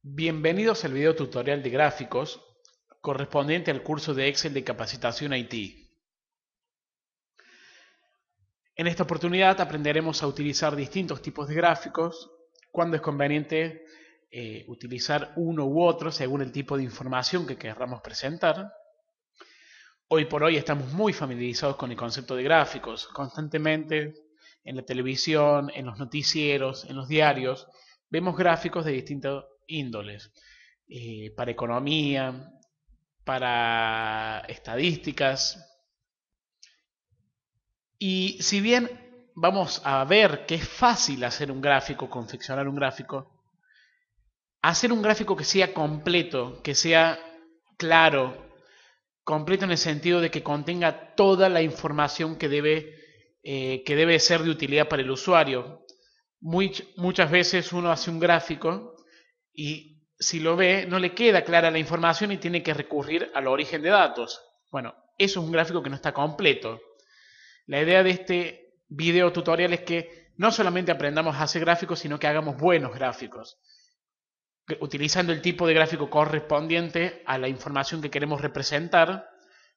Bienvenidos al video tutorial de gráficos correspondiente al curso de Excel de Capacitación IT. En esta oportunidad aprenderemos a utilizar distintos tipos de gráficos, cuándo es conveniente utilizar uno u otro según el tipo de información que queramos presentar. Hoy por hoy estamos muy familiarizados con el concepto de gráficos. Constantemente en la televisión, en los noticieros, en los diarios, vemos gráficos de distintas índoles. Para economía, para estadísticas. Y si bien vamos a ver que es fácil hacer un gráfico, confeccionar un gráfico, hacer un gráfico que sea completo, que sea claro, completo en el sentido de que contenga toda la información que debe ser de utilidad para el usuario. Muchas veces uno hace un gráfico y si lo ve no le queda clara la información y tiene que recurrir al origen de datos. Bueno, eso es un gráfico que no está completo. La idea de este video tutorial es que no solamente aprendamos a hacer gráficos, sino que hagamos buenos gráficos, utilizando el tipo de gráfico correspondiente a la información que queremos representar,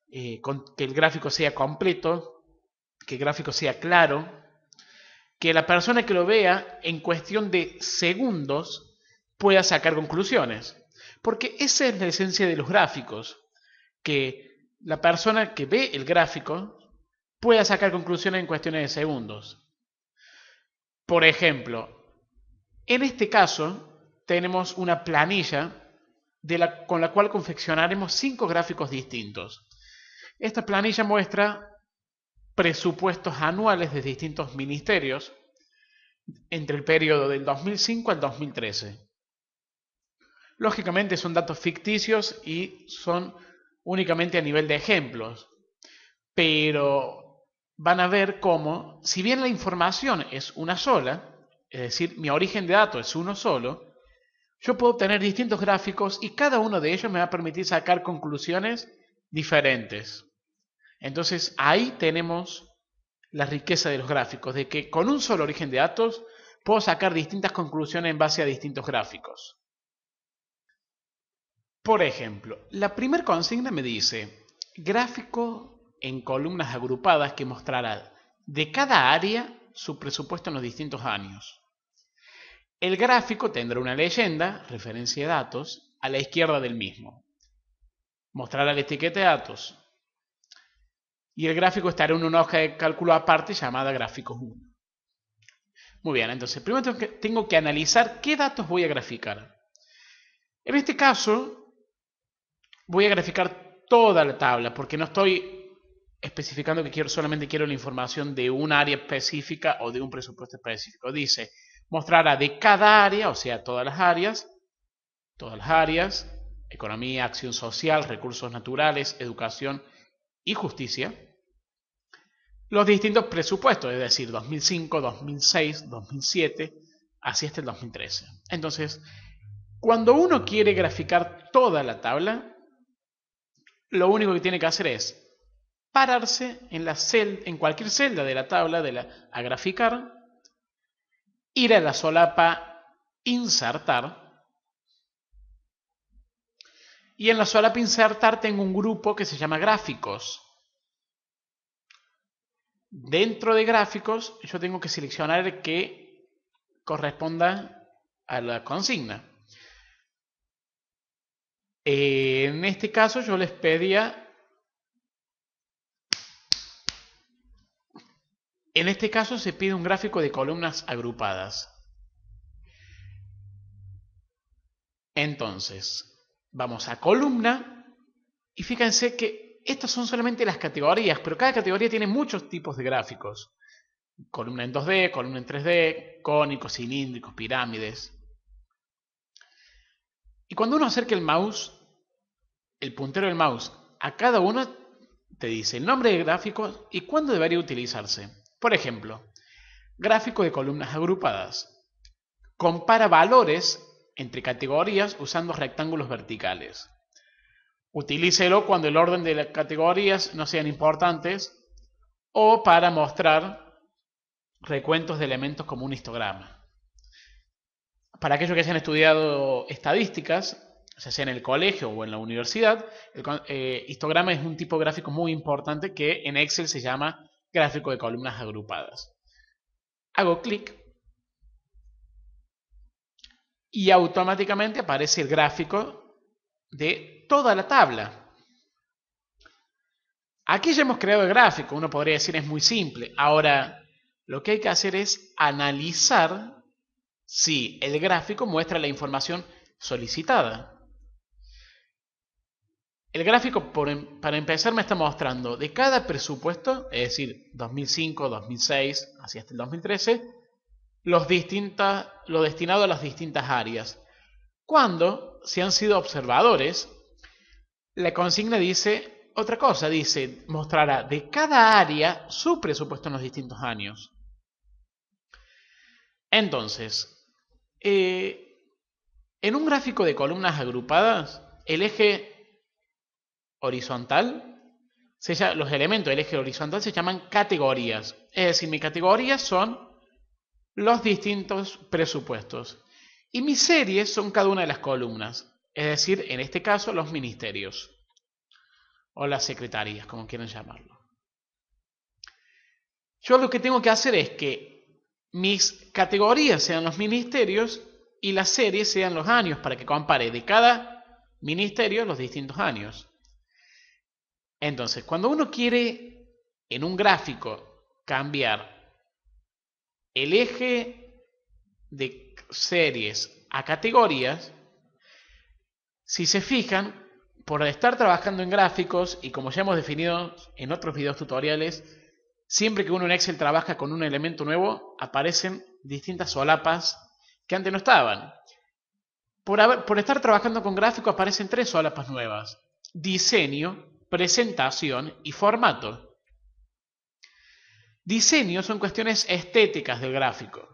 que el gráfico sea completo, que el gráfico sea claro, que la persona que lo vea en cuestión de segundos pueda sacar conclusiones. Porque esa es la esencia de los gráficos, que la persona que ve el gráfico pueda sacar conclusiones en cuestiones de segundos. Por ejemplo, en este caso tenemos una planilla con la cual confeccionaremos 5 gráficos distintos. Esta planilla muestra presupuestos anuales de distintos ministerios entre el periodo del 2005 al 2013. Lógicamente son datos ficticios y son únicamente a nivel de ejemplos, pero van a ver cómo, si bien la información es una sola, es decir, mi origen de datos es uno solo, yo puedo obtener distintos gráficos y cada uno de ellos me va a permitir sacar conclusiones diferentes. Entonces ahí tenemos la riqueza de los gráficos, de que con un solo origen de datos puedo sacar distintas conclusiones en base a distintos gráficos. Por ejemplo, la primera consigna me dice gráfico en columnas agrupadas que mostrará de cada área su presupuesto en los distintos años. El gráfico tendrá una leyenda, referencia de datos, a la izquierda del mismo. Mostrará la etiqueta de datos. Y el gráfico estará en una hoja de cálculo aparte llamada gráficos 1. Muy bien, entonces primero tengo que analizar qué datos voy a graficar. En este caso, voy a graficar toda la tabla porque no estoy especificando que solamente quiero la información de un área específica o de un presupuesto específico. Dice, mostrará de cada área, o sea, todas las áreas, economía, acción social, recursos naturales, educación y justicia, los distintos presupuestos, es decir, 2005, 2006, 2007, así hasta el 2013. Entonces, cuando uno quiere graficar toda la tabla, lo único que tiene que hacer es pararse en cualquier celda de la tabla a graficar, ir a la solapa insertar, y en la solapa insertar tengo un grupo que se llama gráficos. Dentro de gráficos yo tengo que seleccionar el que corresponda a la consigna. En este caso yo les pedía, en este caso se pide un gráfico de columnas agrupadas. Entonces, vamos a columna y fíjense que estas son solamente las categorías, pero cada categoría tiene muchos tipos de gráficos. Columna en 2D, columna en 3D, cónicos, cilíndricos, pirámides. Y cuando uno acerca el puntero del mouse, a cada uno te dice el nombre del gráfico y cuándo debería utilizarse. Por ejemplo, gráfico de columnas agrupadas. Compara valores entre categorías usando rectángulos verticales. Utilícelo cuando el orden de las categorías no sean importantes o para mostrar recuentos de elementos como un histograma. para aquellos que hayan estudiado estadísticas, ya sea en el colegio o en la universidad, el histograma es un tipo gráfico muy importante que en Excel se llama gráfico de columnas agrupadas. Hago clic y automáticamente aparece el gráfico de toda la tabla. Aquí ya hemos creado el gráfico, uno podría decir es muy simple. Ahora, lo que hay que hacer es analizar si el gráfico muestra la información solicitada. El gráfico, para empezar, me está mostrando de cada presupuesto, es decir, 2005, 2006, así hasta el 2013, lo destinado a las distintas áreas. Cuando, si han sido observadores, la consigna dice otra cosa, dice, mostrará de cada área su presupuesto en los distintos años. Entonces, en un gráfico de columnas agrupadas, el eje horizontal, los elementos del eje horizontal se llaman categorías. Es decir, mis categorías son los distintos presupuestos. Y mis series son cada una de las columnas. Es decir, en este caso, los ministerios. O las secretarías, como quieran llamarlo. Yo lo que tengo que hacer es que mis categorías sean los ministerios y las series sean los años, para que compare de cada ministerio los distintos años. Entonces, cuando uno quiere en un gráfico cambiar el eje de series a categorías, si se fijan, por estar trabajando en gráficos, y como ya hemos definido en otros videos tutoriales, siempre que uno en Excel trabaja con un elemento nuevo, aparecen distintas solapas que antes no estaban. Por estar trabajando con gráficos aparecen 3 solapas nuevas: diseño, presentación y formato. Diseño son cuestiones estéticas del gráfico.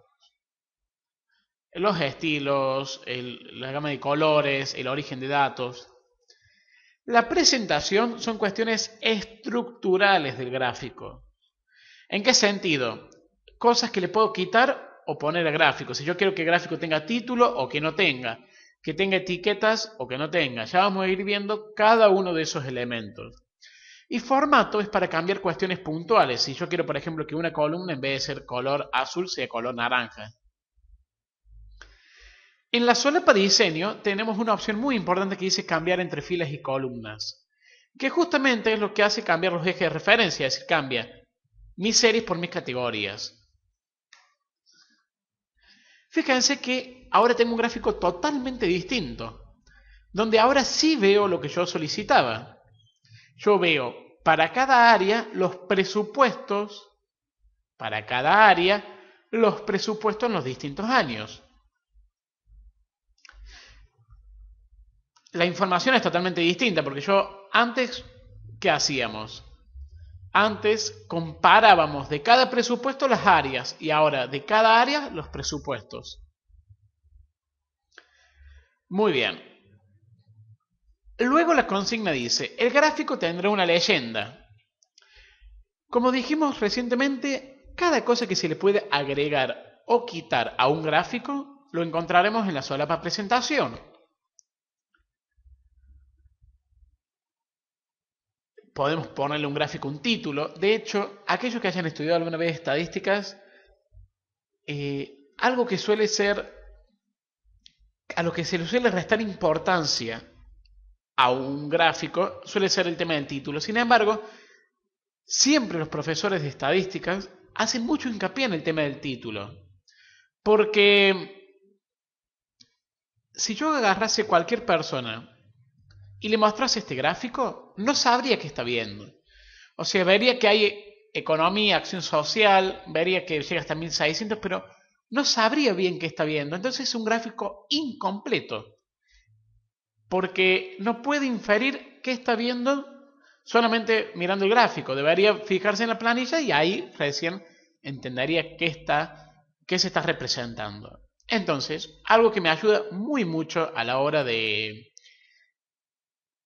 Los estilos, la gama de colores, el origen de datos. La presentación son cuestiones estructurales del gráfico. ¿En qué sentido? Cosas que le puedo quitar o poner al gráfico. Si yo quiero que el gráfico tenga título o que no tenga, que tenga etiquetas o que no tenga. Ya vamos a ir viendo cada uno de esos elementos. Y formato es para cambiar cuestiones puntuales. Si yo quiero, por ejemplo, que una columna en vez de ser color azul sea color naranja. En la solapa de diseño tenemos una opción muy importante que dice cambiar entre filas y columnas, que justamente es lo que hace cambiar los ejes de referencia, es decir, cambia mis series por mis categorías. Fíjense que ahora tengo un gráfico totalmente distinto, donde ahora sí veo lo que yo solicitaba. Yo veo para cada área los presupuestos, en los distintos años. La información es totalmente distinta, porque yo antes, ¿qué hacíamos? Antes comparábamos de cada presupuesto las áreas y ahora de cada área los presupuestos. Muy bien. Luego la consigna dice, el gráfico tendrá una leyenda. Como dijimos recientemente, cada cosa que se le puede agregar o quitar a un gráfico lo encontraremos en la solapa presentación. Podemos ponerle un gráfico un título. De hecho, aquellos que hayan estudiado alguna vez estadísticas, algo que suele ser, a lo que se le suele restar importancia a un gráfico, suele ser el tema del título. Sin embargo, siempre los profesores de estadísticas hacen mucho hincapié en el tema del título. Porque si yo agarrase cualquier persona y le mostrase este gráfico, no sabría qué está viendo. O sea, vería que hay economía, acción social, vería que llega hasta 1600, pero no sabría bien qué está viendo. Entonces es un gráfico incompleto, porque no puede inferir qué está viendo solamente mirando el gráfico. Debería fijarse en la planilla y ahí recién entendería qué se está representando. Entonces, algo que me ayuda muy mucho a la hora de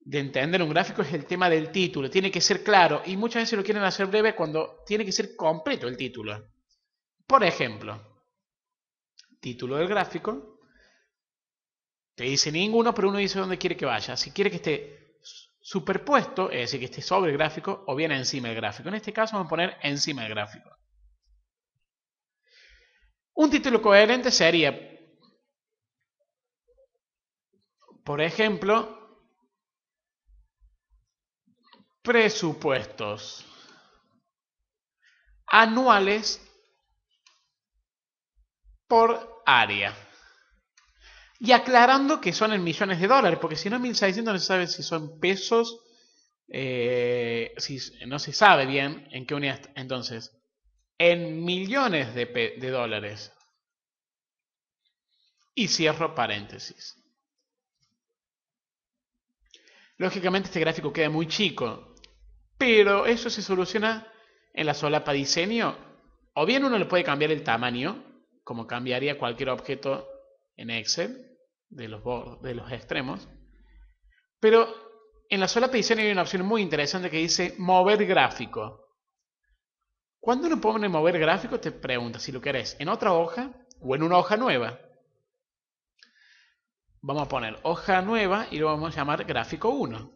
entender un gráfico es el tema del título. Tiene que ser claro y muchas veces lo quieren hacer breve cuando tiene que ser completo el título. Por ejemplo, título del gráfico, Te dice ninguno, pero uno dice dónde quiere que vaya. Si quiere que esté superpuesto, es decir, que esté sobre el gráfico, o bien encima del gráfico. En este caso vamos a poner encima del gráfico. Un título coherente sería, por ejemplo, presupuestos anuales por área. Y aclarando que son en millones de dólares, porque si no en 1600 no se sabe si son pesos, si no se sabe bien en qué unidad. Entonces, en millones de dólares. Y cierro paréntesis. Lógicamente este gráfico queda muy chico, pero eso se soluciona en la solapa diseño. O bien uno le puede cambiar el tamaño, como cambiaría cualquier objeto en Excel, de los extremos. Pero en la solapa diseño hay una opción muy interesante que dice mover gráfico. Cuando uno pone mover gráfico te pregunta si lo querés en otra hoja o en una hoja nueva. Vamos a poner hoja nueva y lo vamos a llamar gráfico 1.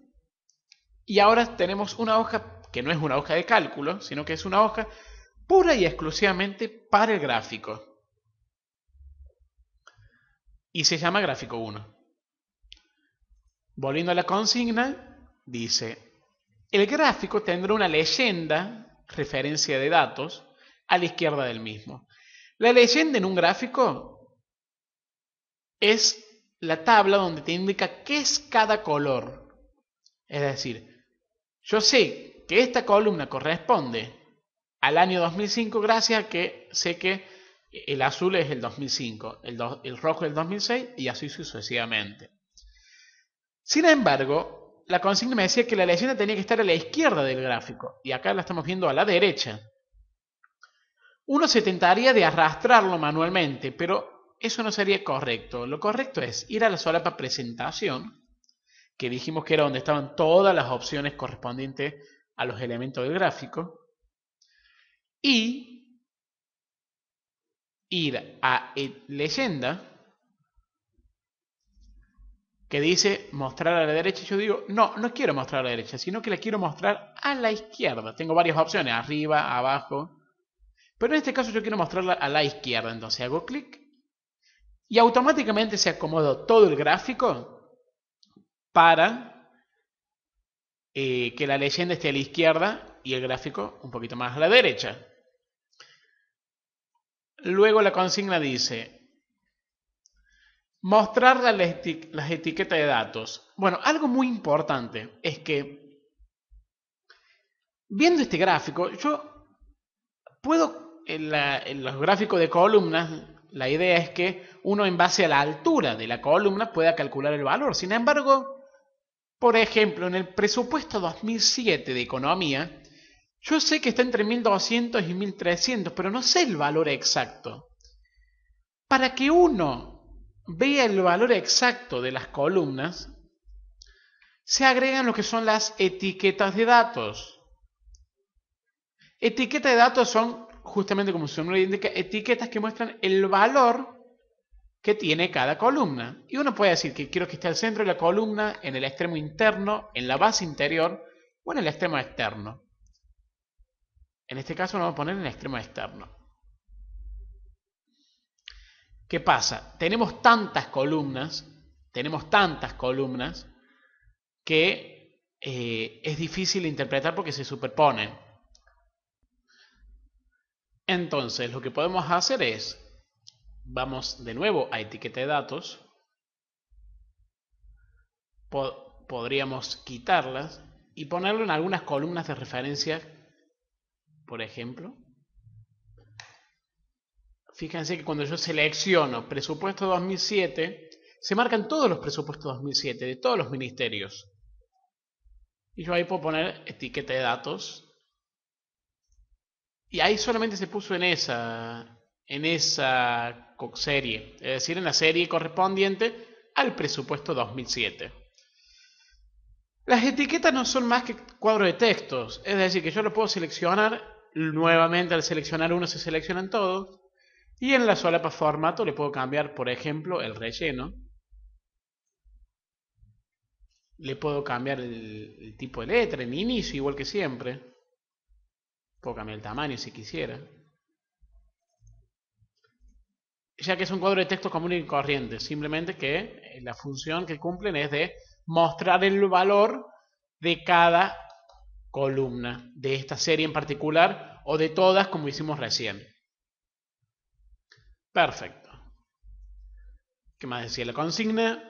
Y ahora tenemos una hoja que no es una hoja de cálculo, sino que es una hoja pura y exclusivamente para el gráfico. Y se llama gráfico 1. Volviendo a la consigna, dice, el gráfico tendrá una leyenda, referencia de datos, a la izquierda del mismo. La leyenda en un gráfico es la tabla donde te indica qué es cada color. Es decir, yo sé que esta columna corresponde al año 2005 gracias a que sé que el azul es el 2005, el rojo es el 2006 y así sucesivamente. Sin embargo, la consigna me decía que la leyenda tenía que estar a la izquierda del gráfico y acá la estamos viendo a la derecha. Uno se tentaría de arrastrarlo manualmente, pero eso no sería correcto. Lo correcto es ir a la solapa presentación, que dijimos que era donde estaban todas las opciones correspondientes a los elementos del gráfico, y ir a leyenda, que dice mostrar a la derecha. Yo digo, no quiero mostrar a la derecha, sino que la quiero mostrar a la izquierda. Tengo varias opciones, arriba, abajo, pero en este caso yo quiero mostrarla a la izquierda. Entonces hago clic y automáticamente se acomodó todo el gráfico para que la leyenda esté a la izquierda y el gráfico un poquito más a la derecha. Luego la consigna dice mostrar las etiquetas de datos. Bueno, algo muy importante es que viendo este gráfico, yo puedo, en los gráficos de columnas, la idea es que uno en base a la altura de la columna pueda calcular el valor. Sin embargo, por ejemplo, en el presupuesto 2007 de economía, yo sé que está entre 1200 y 1300, pero no sé el valor exacto. Para que uno vea el valor exacto de las columnas, se agregan lo que son las etiquetas de datos. Etiquetas de datos son, justamente como su nombre indica, etiquetas que muestran el valor que tiene cada columna. Y uno puede decir que quiero que esté al centro de la columna, en el extremo interno, en la base interior o en el extremo externo. En este caso lo vamos a poner en el extremo externo. ¿Qué pasa? Tenemos tantas columnas que es difícil interpretar porque se superponen. Entonces, lo que podemos hacer es, vamos de nuevo a etiqueta de datos, podríamos quitarlas y ponerlo en algunas columnas de referencia, por ejemplo. Fíjense que cuando yo selecciono presupuesto 2007, se marcan todos los presupuestos 2007 de todos los ministerios. Y yo ahí puedo poner etiqueta de datos. Y ahí solamente se puso en esa serie, es decir, en la serie correspondiente al presupuesto 2007. Las etiquetas no son más que cuadros de textos, es decir, que yo lo puedo seleccionar nuevamente. Al seleccionar uno se seleccionan todos. Y en la solapa formato le puedo cambiar, por ejemplo, el relleno. Le puedo cambiar el tipo de letra en inicio, igual que siempre. Puedo cambiar el tamaño si quisiera. Ya que es un cuadro de texto común y corriente, simplemente que la función que cumplen es de mostrar el valor de cada columna, de esta serie en particular, o de todas como hicimos recién. Perfecto. ¿Qué más decía la consigna?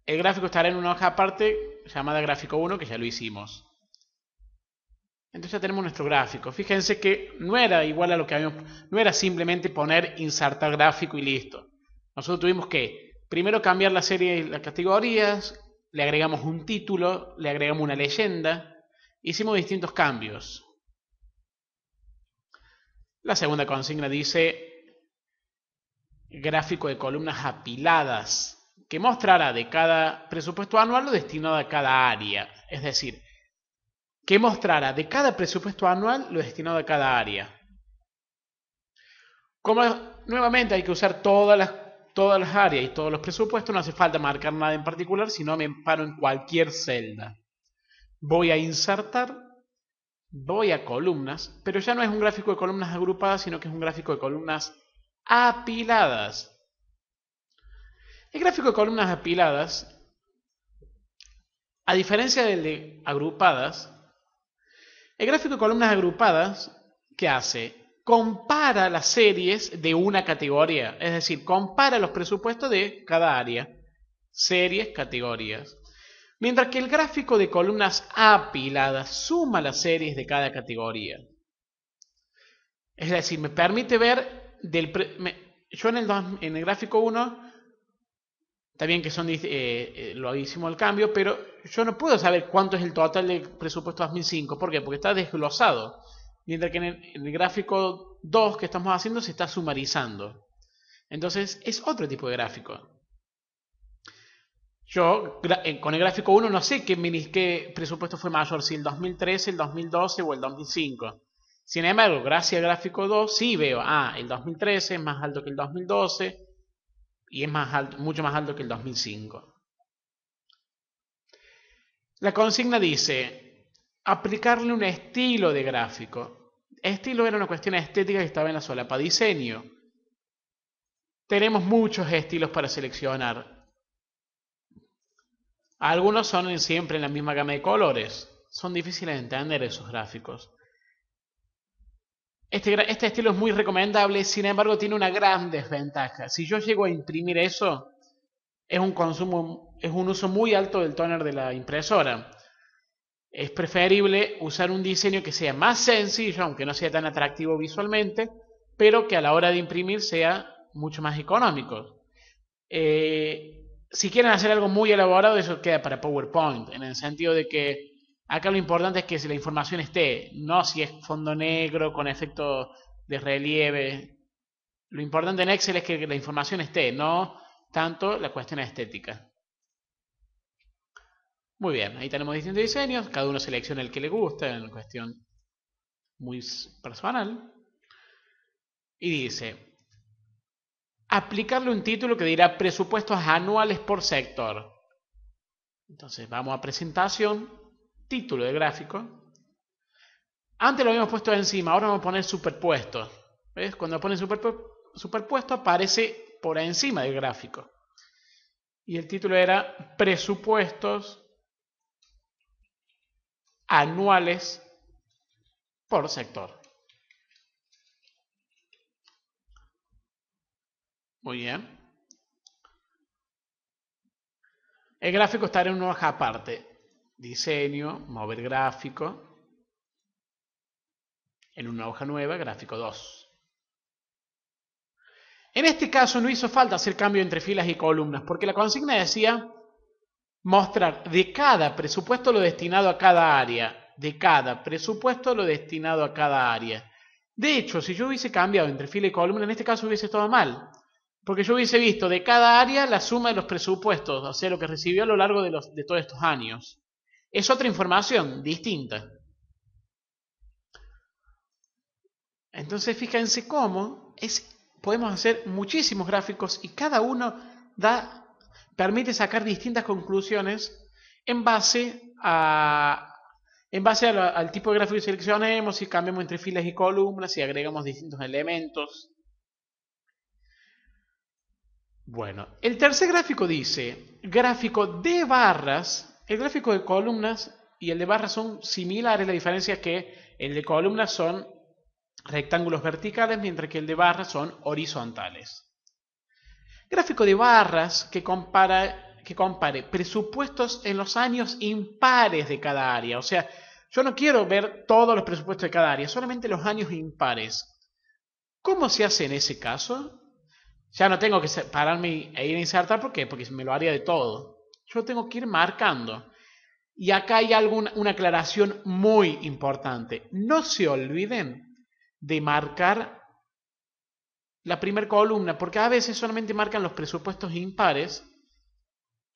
El gráfico estará en una hoja aparte llamada gráfico 1, que ya lo hicimos. Entonces ya tenemos nuestro gráfico. Fíjense que no era igual a lo que habíamos, no era simplemente poner insertar gráfico y listo. Nosotros tuvimos que primero cambiar la serie y las categorías, le agregamos un título, le agregamos una leyenda, hicimos distintos cambios. La segunda consigna dice gráfico de columnas apiladas, que mostrará de cada presupuesto anual lo destinado a cada área. Es decir, que mostrará de cada presupuesto anual lo destinado a cada área. Como nuevamente hay que usar todas las áreas y todos los presupuestos, no hace falta marcar nada en particular, sino me paro en cualquier celda. Voy a insertar, voy a columnas, pero ya no es un gráfico de columnas agrupadas, sino que es un gráfico de columnas apiladas. El gráfico de columnas apiladas, a diferencia del de agrupadas, el gráfico de columnas agrupadas, ¿qué hace? Compara las series de una categoría, es decir, compara los presupuestos de cada área, series, categorías. Mientras que el gráfico de columnas apiladas suma las series de cada categoría. Es decir, me permite ver, yo en el gráfico 1, está bien que lo hicimos el cambio, pero yo no puedo saber cuánto es el total del presupuesto 2005. ¿Por qué? Porque está desglosado. Mientras que en el gráfico 2 que estamos haciendo se está sumarizando. Entonces es otro tipo de gráfico. Yo con el gráfico 1 no sé qué presupuesto fue mayor, si el 2013, el 2012 o el 2005. Sin embargo, gracias al gráfico 2 sí veo, el 2013 es más alto que el 2012 y es mucho más alto que el 2005. La consigna dice, aplicarle un estilo de gráfico. Estilo era una cuestión estética que estaba en la solapa diseño. Tenemos muchos estilos para seleccionar. Algunos son siempre en la misma gama de colores. Son difíciles de entender esos gráficos. Este estilo es muy recomendable, sin embargo tiene una gran desventaja. Si yo llego a imprimir eso, es un uso muy alto del tóner de la impresora. Es preferible usar un diseño que sea más sencillo, aunque no sea tan atractivo visualmente, pero que a la hora de imprimir sea mucho más económico. Si quieren hacer algo muy elaborado, eso queda para PowerPoint, en el sentido de que acá lo importante es que la información esté, no si es fondo negro con efecto de relieve. Lo importante en Excel es que la información esté, no tanto la cuestión estética. Muy bien, ahí tenemos distintos diseños, cada uno selecciona el que le gusta, en cuestión muy personal. Y dice, aplicarle un título que dirá presupuestos anuales por sector. Entonces vamos a presentación, título de gráfico. Antes lo habíamos puesto encima, ahora vamos a poner superpuesto. ¿Ves? Cuando ponen superpuesto aparece por encima del gráfico. Y el título era presupuestos anuales por sector. Muy bien. El gráfico estará en una hoja aparte. Diseño, mover gráfico. En una hoja nueva, gráfico 2. En este caso no hizo falta hacer cambio entre filas y columnas, porque la consigna decía mostrar de cada presupuesto lo destinado a cada área. De cada presupuesto lo destinado a cada área. De hecho, si yo hubiese cambiado entre fila y columna, en este caso hubiese estado mal. Porque yo hubiese visto de cada área la suma de los presupuestos, o sea, lo que recibió a lo largo de todos estos años. Es otra información distinta. Entonces, fíjense cómo podemos hacer muchísimos gráficos y cada uno permite sacar distintas conclusiones en base al tipo de gráfico que seleccionemos, si cambiamos entre filas y columnas, si agregamos distintos elementos. Bueno, el tercer gráfico dice gráfico de barras. El gráfico de columnas y el de barras son similares, la diferencia es que el de columnas son rectángulos verticales, mientras que el de barras son horizontales. Gráfico de barras que compare presupuestos en los años impares de cada área. O sea, yo no quiero ver todos los presupuestos de cada área, solamente los años impares. ¿Cómo se hace en ese caso? Ya no tengo que pararme e ir a insertar. ¿Por qué? Porque me lo haría de todo. Yo tengo que ir marcando. Y acá hay una aclaración muy importante. No se olviden de marcar la primera columna, porque a veces solamente marcan los presupuestos impares.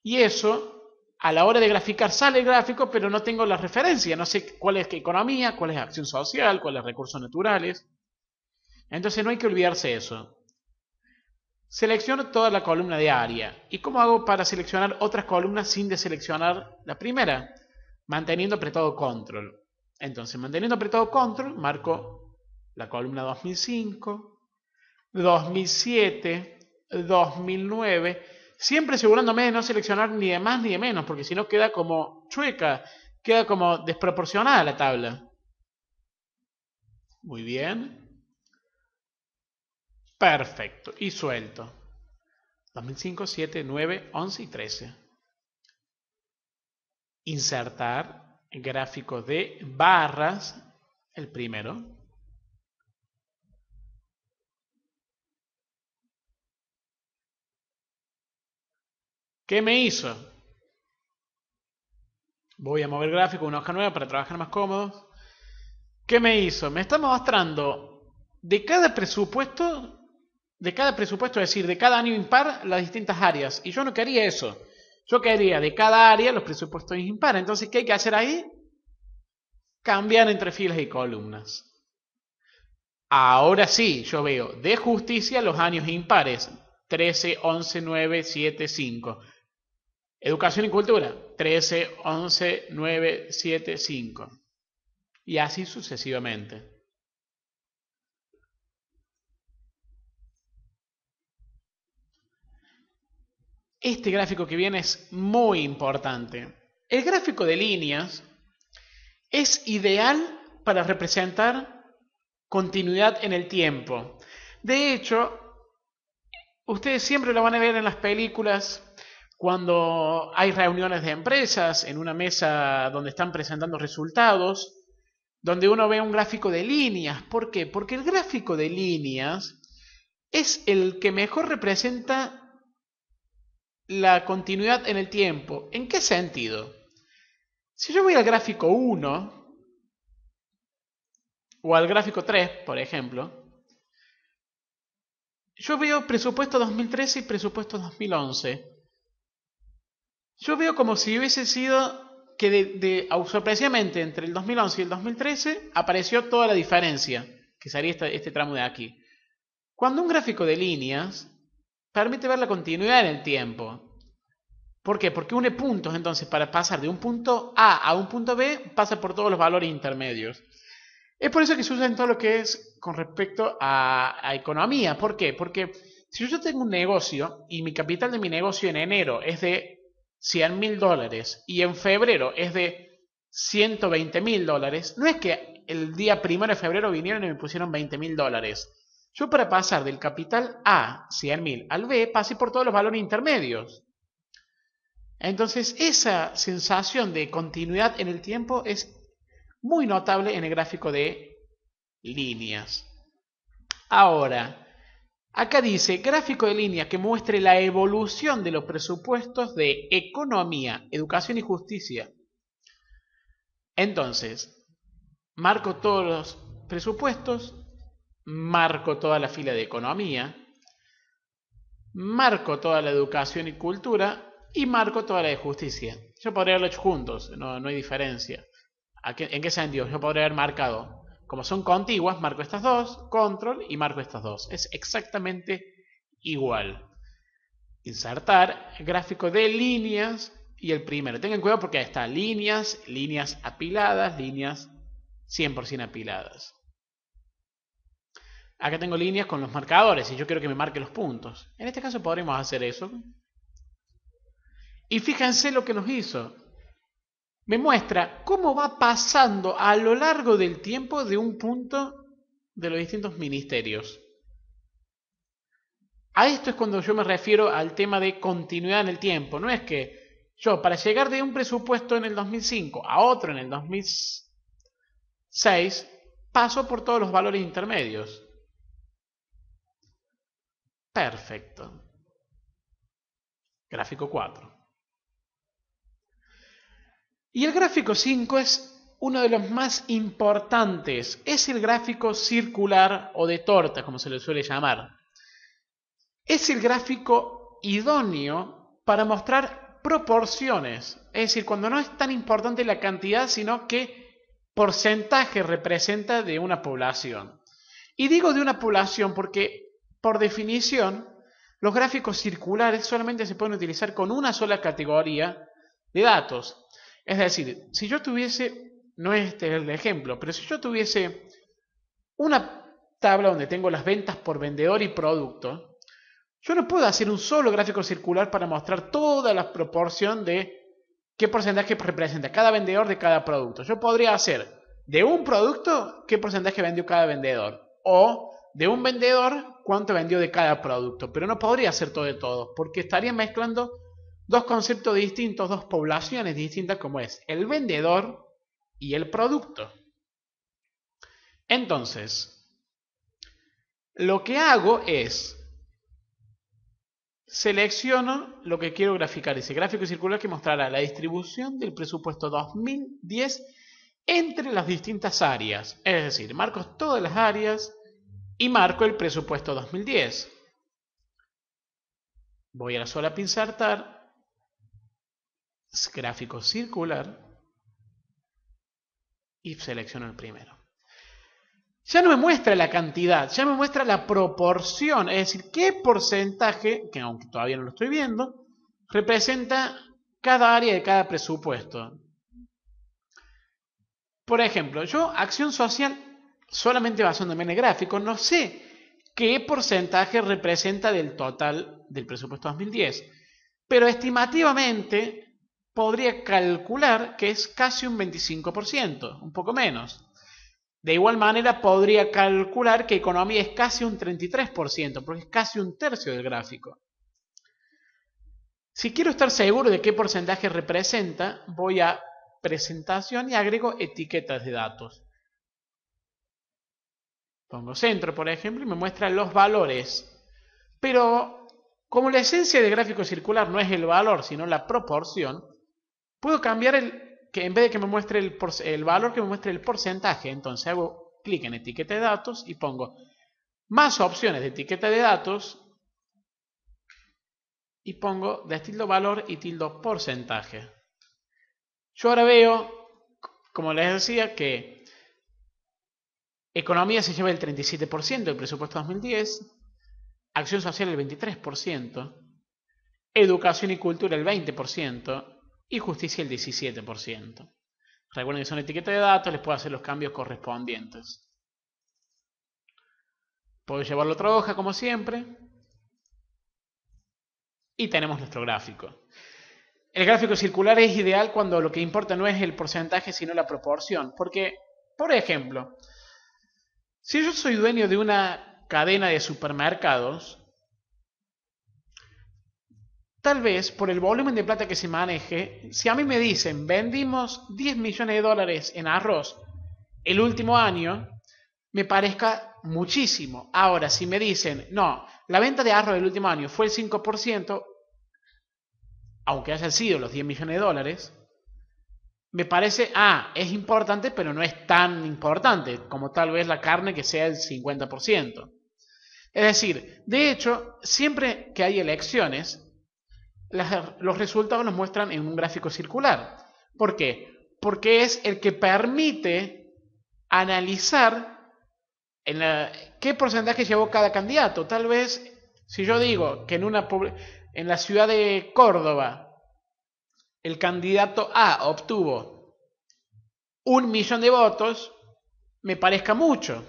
Y eso, a la hora de graficar, sale el gráfico, pero no tengo la referencia. No sé cuál es economía, cuál es acción social, cuál es recursos naturales. Entonces no hay que olvidarse de eso. Selecciono toda la columna de área. ¿Y cómo hago para seleccionar otras columnas sin deseleccionar la primera? Manteniendo apretado control. Entonces, manteniendo apretado control, marco la columna 2005, 2007, 2009, siempre asegurándome de no seleccionar ni de más ni de menos, porque si no queda como chueca, queda como desproporcionada la tabla. Muy bien. Perfecto. Y suelto. 2005, 7, 9, 11 y 13. Insertar gráfico de barras, el primero. ¿Qué me hizo? Voy a mover gráfico, una hoja nueva para trabajar más cómodo. ¿Qué me hizo? Me está mostrando de cada presupuesto, es decir, de cada año impar, las distintas áreas. Y yo no quería eso. Yo quería de cada área los presupuestos impares. Entonces, ¿qué hay que hacer ahí? Cambiar entre filas y columnas. Ahora sí, yo veo de justicia los años impares. 13, 11, 9, 7, 5. Educación y cultura. 13, 11, 9, 7, 5. Y así sucesivamente. Este gráfico que viene es muy importante. El gráfico de líneas es ideal para representar continuidad en el tiempo. De hecho, ustedes siempre lo van a ver en las películas cuando hay reuniones de empresas, en una mesa donde están presentando resultados, donde uno ve un gráfico de líneas. ¿Por qué? Porque el gráfico de líneas es el que mejor representa la continuidad en el tiempo. ¿En qué sentido? Si yo voy al gráfico 1 o al gráfico 3, por ejemplo, yo veo presupuesto 2013 y presupuesto 2011. Yo veo como si hubiese sido que sorpresivamente entre el 2011 y el 2013 apareció toda la diferencia, que sería este tramo de aquí. Cuando un gráfico de líneas permite ver la continuidad en el tiempo. ¿Por qué? Porque une puntos, entonces para pasar de un punto A a un punto B pasa por todos los valores intermedios. Es por eso que se usa en todo lo que es con respecto a economía. ¿Por qué? Porque si yo tengo un negocio y mi capital de mi negocio en enero es de $100.000 y en febrero es de $120.000, no es que el día 1 de febrero vinieron y me pusieron $20.000. Yo para pasar del capital A, 100.000, al B, pasé por todos los valores intermedios. Entonces esa sensación de continuidad en el tiempo es muy notable en el gráfico de líneas. Ahora, acá dice gráfico de líneas que muestre la evolución de los presupuestos de economía, educación y justicia. Entonces, marco todos los presupuestos, marco toda la fila de economía, marco toda la educación y cultura y marco toda la de justicia. Yo podría haberlo hecho juntos, no hay diferencia. ¿En qué sentido? Yo podría haber marcado, como son contiguas, marco estas dos, control y marco estas dos. Es exactamente igual. Insertar gráfico de líneas y el primero. Tengan cuidado porque ahí está líneas, líneas apiladas, líneas 100% apiladas. Acá tengo líneas con los marcadores y yo quiero que me marque los puntos. En este caso podremos hacer eso. Y fíjense lo que nos hizo. Me muestra cómo va pasando a lo largo del tiempo de un punto de los distintos ministerios. A esto es cuando yo me refiero al tema de continuidad en el tiempo. No es que yo, para llegar de un presupuesto en el 2005 a otro en el 2006, paso por todos los valores intermedios. Perfecto. Gráfico 4. Y el gráfico 5 es uno de los más importantes. Es el gráfico circular o de torta, como se le suele llamar. Es el gráfico idóneo para mostrar proporciones. Es decir, cuando no es tan importante la cantidad, sino qué porcentaje representa de una población. Y digo de una población porque, por definición, los gráficos circulares solamente se pueden utilizar con una sola categoría de datos. Es decir, si yo tuviese, no es este el ejemplo, pero si yo tuviese una tabla donde tengo las ventas por vendedor y producto, yo no puedo hacer un solo gráfico circular para mostrar toda la proporción de qué porcentaje representa cada vendedor de cada producto. Yo podría hacer de un producto qué porcentaje vendió cada vendedor, o de un vendedor cuánto vendió de cada producto, pero no podría hacer todo de todo, porque estaría mezclando dos conceptos distintos, dos poblaciones distintas, como es el vendedor y el producto. Entonces, lo que hago es selecciono lo que quiero graficar. Ese gráfico circular que mostrará la distribución del presupuesto 2010 entre las distintas áreas. Es decir, marco todas las áreas y marco el presupuesto 2010. Voy a la solapa insertar, gráfico circular y selecciono el primero. Ya no me muestra la cantidad, ya me muestra la proporción, es decir, qué porcentaje, que aunque todavía no lo estoy viendo, representa cada área de cada presupuesto. Por ejemplo, yo, acción social, solamente basándome en el gráfico, no sé qué porcentaje representa del total del presupuesto 2010, pero estimativamente podría calcular que es casi un 25%, un poco menos. De igual manera podría calcular que economía es casi un 33%, porque es casi un tercio del gráfico. Si quiero estar seguro de qué porcentaje representa, voy a presentación y agrego etiquetas de datos. Pongo centro, por ejemplo, y me muestra los valores. Pero como la esencia del gráfico circular no es el valor, sino la proporción, puedo cambiar que en vez de que me muestre el valor, que me muestre el porcentaje. Entonces hago clic en etiqueta de datos y pongo más opciones de etiqueta de datos y pongo de tilde valor y tilde porcentaje. Yo ahora veo, como les decía, que economía se lleva el 37% del presupuesto 2010, acción social el 23%, educación y cultura el 20%, y justicia el 17%. Recuerden que son etiquetas de datos, les puedo hacer los cambios correspondientes. Puedo llevarlo a otra hoja como siempre. Y tenemos nuestro gráfico. El gráfico circular es ideal cuando lo que importa no es el porcentaje, sino la proporción. Porque, por ejemplo, si yo soy dueño de una cadena de supermercados, tal vez por el volumen de plata que se maneje, si a mí me dicen vendimos 10 millones de dólares en arroz el último año, me parezca muchísimo. Ahora, si me dicen, no, la venta de arroz del último año fue el 5%, aunque hayan sido los 10 millones de dólares, me parece, es importante, pero no es tan importante como tal vez la carne que sea el 50%. Es decir, de hecho, siempre que hay elecciones, los resultados nos muestran en un gráfico circular. ¿Por qué? Porque es el que permite analizar qué porcentaje llevó cada candidato. Tal vez, si yo digo que en la ciudad de Córdoba el candidato A obtuvo 1 millón de votos, me parezca mucho.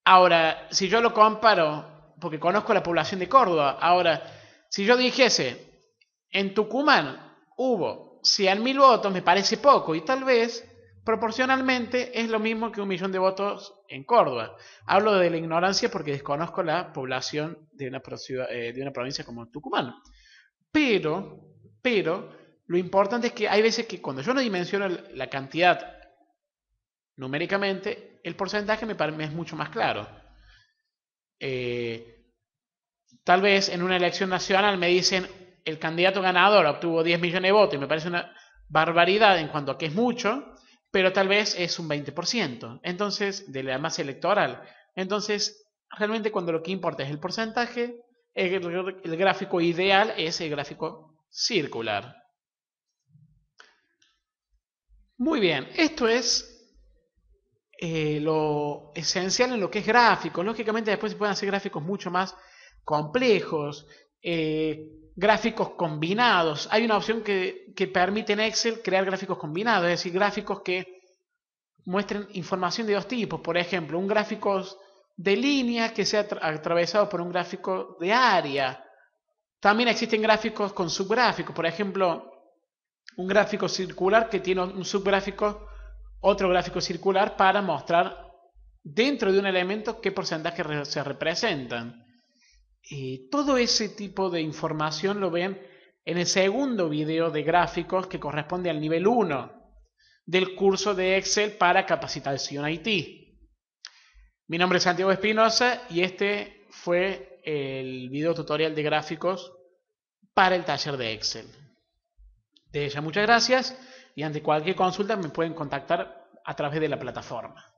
Ahora, si yo lo comparo, porque conozco la población de Córdoba, ahora, si yo dijese, en Tucumán hubo 100.000 votos, me parece poco, y tal vez proporcionalmente es lo mismo que 1 millón de votos en Córdoba. Hablo de la ignorancia porque desconozco la población de una provincia como Tucumán. Pero, lo importante es que hay veces que cuando yo no dimensiono la cantidad numéricamente, el porcentaje me es mucho más claro. Tal vez en una elección nacional me dicen el candidato ganador obtuvo 10 millones de votos y me parece una barbaridad en cuanto a que es mucho, pero tal vez es un 20%, entonces, de la masa electoral. Entonces, realmente cuando lo que importa es el porcentaje, el gráfico ideal es el gráfico circular. Muy bien, esto es lo esencial en lo que es gráficos. Lógicamente después se pueden hacer gráficos mucho más complejos, gráficos combinados. Hay una opción que permite en Excel crear gráficos combinados, es decir, gráficos que muestren información de dos tipos. Por ejemplo, un gráfico de línea que sea atravesado por un gráfico de área. También existen gráficos con subgráficos. Por ejemplo, un gráfico circular que tiene un subgráfico, otro gráfico circular para mostrar dentro de un elemento qué porcentaje se representan. Todo ese tipo de información lo ven en el segundo video de gráficos que corresponde al nivel 1 del curso de Excel para capacitación IT. Mi nombre es Santiago Espinosa y este fue el video tutorial de gráficos para el taller de Excel. De ella muchas gracias y ante cualquier consulta me pueden contactar a través de la plataforma.